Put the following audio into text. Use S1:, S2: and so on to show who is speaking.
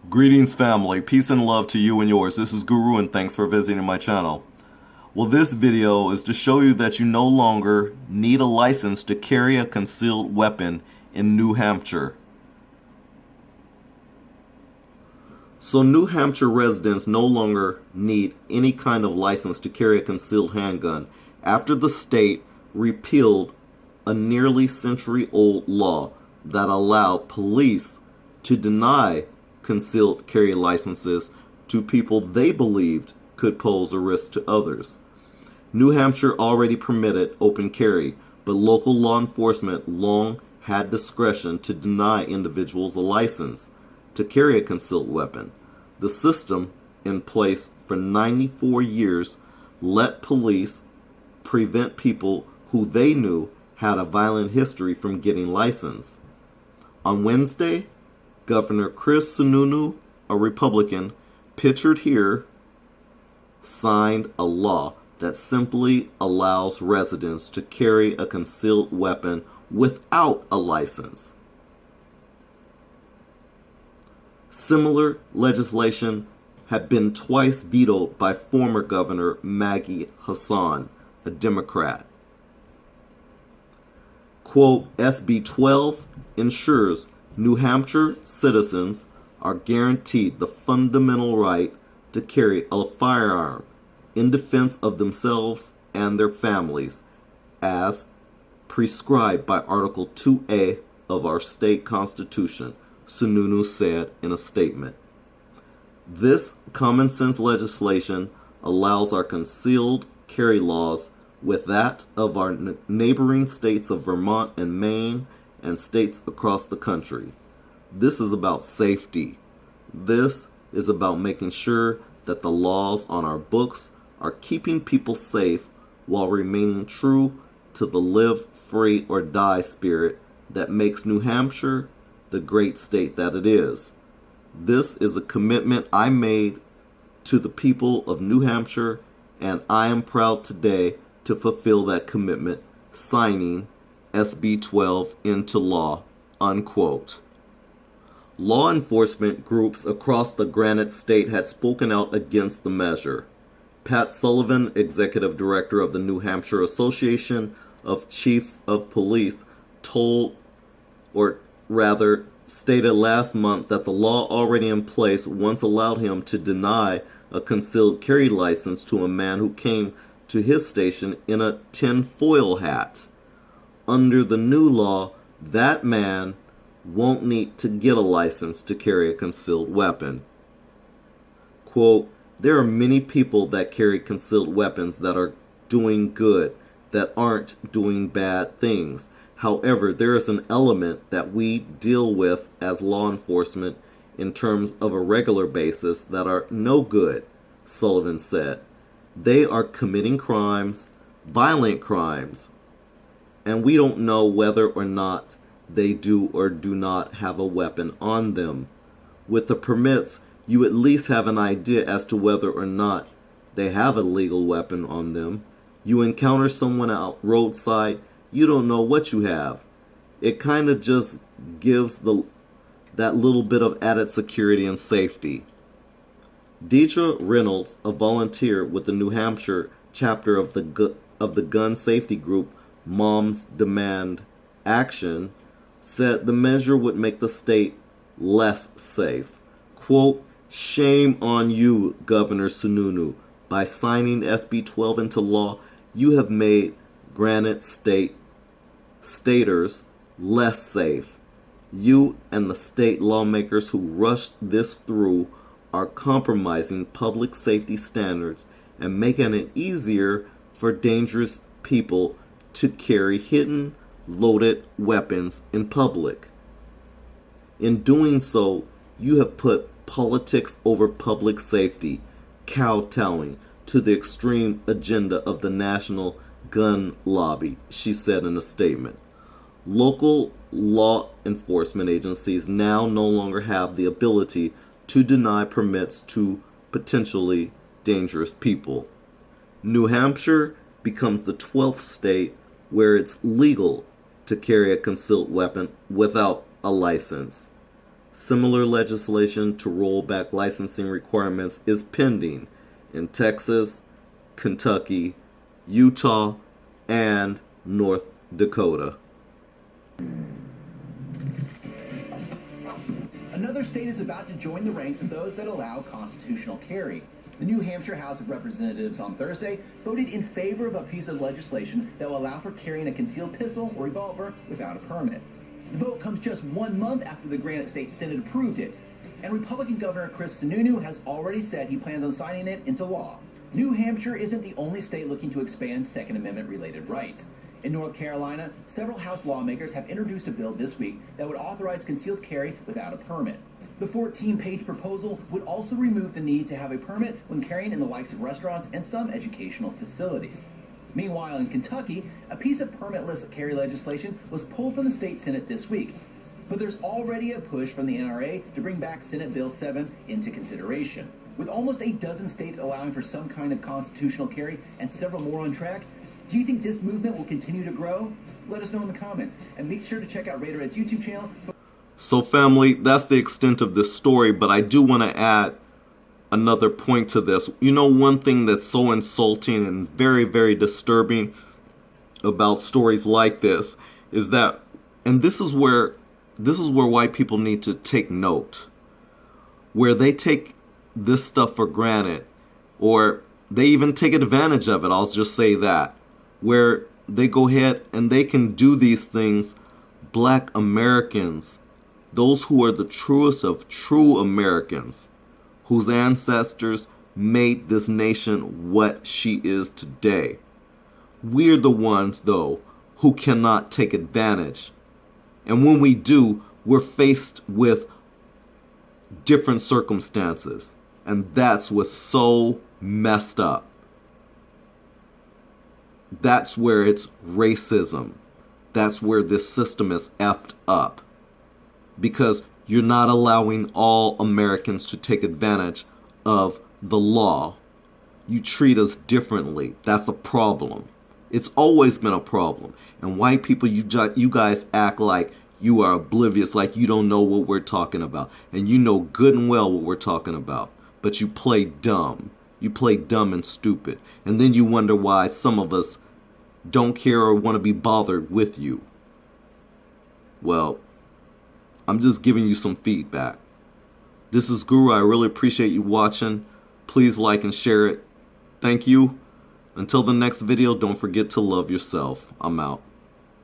S1: Greetings family, peace and love to you and yours. This is Guru and thanks for visiting my channel. Well, this video is to show you that you no longer need a license to carry a concealed weapon in New Hampshire. So New Hampshire residents no longer need any kind of license to carry a concealed handgun after the state repealed a nearly century-old law that allowed police to deny concealed carry licenses to people they believed could pose a risk to others. New Hampshire already permitted open carry, but local law enforcement long had discretion to deny individuals a license to carry a concealed weapon. The system, in place for 94 years, let police prevent people who they knew had a violent history from getting licensed. On Wednesday, Governor Chris Sununu, a Republican, pictured here, signed a law that simply allows residents to carry a concealed weapon without a license. Similar legislation had been twice vetoed by former Governor Maggie Hassan, a Democrat. Quote, SB 12 ensures New Hampshire citizens are guaranteed the fundamental right to carry a firearm in defense of themselves and their families, as prescribed by Article 2A of our state constitution, Sununu said in a statement. This common sense legislation allows our concealed carry laws with that of our neighboring states of Vermont and Maine and states across the country. This is about safety. This is about making sure that the laws on our books are keeping people safe while remaining true to the live free or die spirit that makes New Hampshire the great state that it is. This is a commitment I made to the people of New Hampshire, and I am proud today to fulfill that commitment, signing SB 12 into law, unquote. Law enforcement groups across the Granite State had spoken out against the measure. Pat Sullivan, executive director of the New Hampshire Association of Chiefs of Police, stated last month that the law already in place once allowed him to deny a concealed carry license to a man who came to his station in a tinfoil hat. Under the new law, that man won't need to get a license to carry a concealed weapon. Quote, there are many people that carry concealed weapons that are doing good, that aren't doing bad things. However, there is an element that we deal with as law enforcement in terms of a regular basis that are no good, Sullivan said. They are committing crimes, violent crimes, and we don't know whether or not they do or do not have a weapon on them. With the permits, you at least have an idea as to whether or not they have a legal weapon on them. You encounter someone out roadside, you don't know what you have. It kind of just gives that little bit of added security and safety. Deidre Reynolds, a volunteer with the New Hampshire chapter of the gun safety group Moms Demand Action, said the measure would make the state less safe. Quote, shame on you, Governor Sununu. By signing SB 12 into law, you have made Granite staters less safe. You and the state lawmakers who rushed this through are compromising public safety standards and making it easier for dangerous people to carry hidden, loaded weapons in public. In doing so, you have put politics over public safety, kowtowing to the extreme agenda of the national gun lobby, she said in a statement. Local law enforcement agencies now no longer have the ability to deny permits to potentially dangerous people. New Hampshire becomes the 12th state where it's legal to carry a concealed weapon without a license. Similar legislation to roll back licensing requirements is pending in Texas, Kentucky, Utah, and North Dakota.
S2: Another state is about to join the ranks of those that allow constitutional carry. The New Hampshire House of Representatives on Thursday voted in favor of a piece of legislation that will allow for carrying a concealed pistol or revolver without a permit. The vote comes just 1 month after the Granite State Senate approved it, and Republican Governor Chris Sununu has already said he plans on signing it into law. New Hampshire isn't the only state looking to expand Second Amendment-related rights. In North Carolina, several House lawmakers have introduced a bill this week that would authorize concealed carry without a permit. The 14-page proposal would also remove the need to have a permit when carrying in the likes of restaurants and some educational facilities. Meanwhile, in Kentucky, a piece of permitless carry legislation was pulled from the state Senate this week. But there's already a push from the NRA to bring back Senate Bill 7 into consideration. With almost a dozen states allowing for some kind of constitutional carry and several more on track, do you think this movement will continue to grow? Let us know in the comments, and make sure to check out Raideret's YouTube channel.
S1: So family, that's the extent of this story, but I do want to add another point to this. You know, one thing that's so insulting and very, very disturbing about stories like this is that, and this is where white people need to take note, where they take this stuff for granted, or they even take advantage of it. I'll just say that, where they go ahead and they can do these things. Black Americans, those who are the truest of true Americans, whose ancestors made this nation what she is today. We're the ones, though, who cannot take advantage. And when we do, we're faced with different circumstances. And that's what's so messed up. That's where it's racism. That's where this system is effed up. Because you're not allowing all Americans to take advantage of the law. You treat us differently. That's a problem. It's always been a problem. And white people, you guys act like you are oblivious, like you don't know what we're talking about. And you know good and well what we're talking about. But you play dumb. You play dumb and stupid. And then you wonder why some of us don't care or want to be bothered with you. Well, I'm just giving you some feedback. This is Guru. I really appreciate you watching. Please like and share it. Thank you. Until the next video, don't forget to love yourself. I'm out.